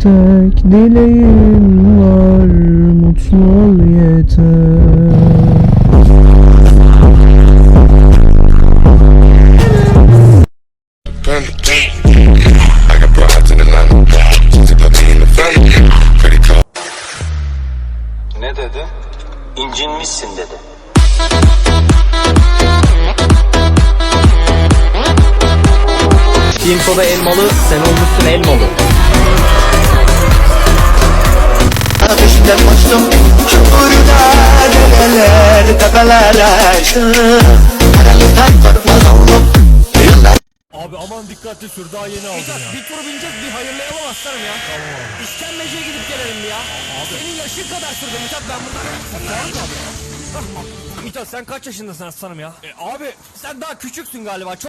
tek dileğim var, mutlu ol yeter. Ne dedi? İncinmişsin dedi. Infoda elmalı, sen olmuşsun elmalı. Peşinden koştum, çukurda dereler, tepeler aştım. Karanlıktan korkmaz oldum, yıllar. Abi aman dikkatli sür, daha yeni aldım ya. Bir tur bineceğiz, bir hayırlayalım aslanım ya. Tamam. İşkembeciye gidip gelelim ya. Abi. Senin yaşın kadar sürdü Mithat, ben burada... Faruk abi. Mithat sen kaç yaşındasın aslanım ya? Abi sen daha küçüksün galiba.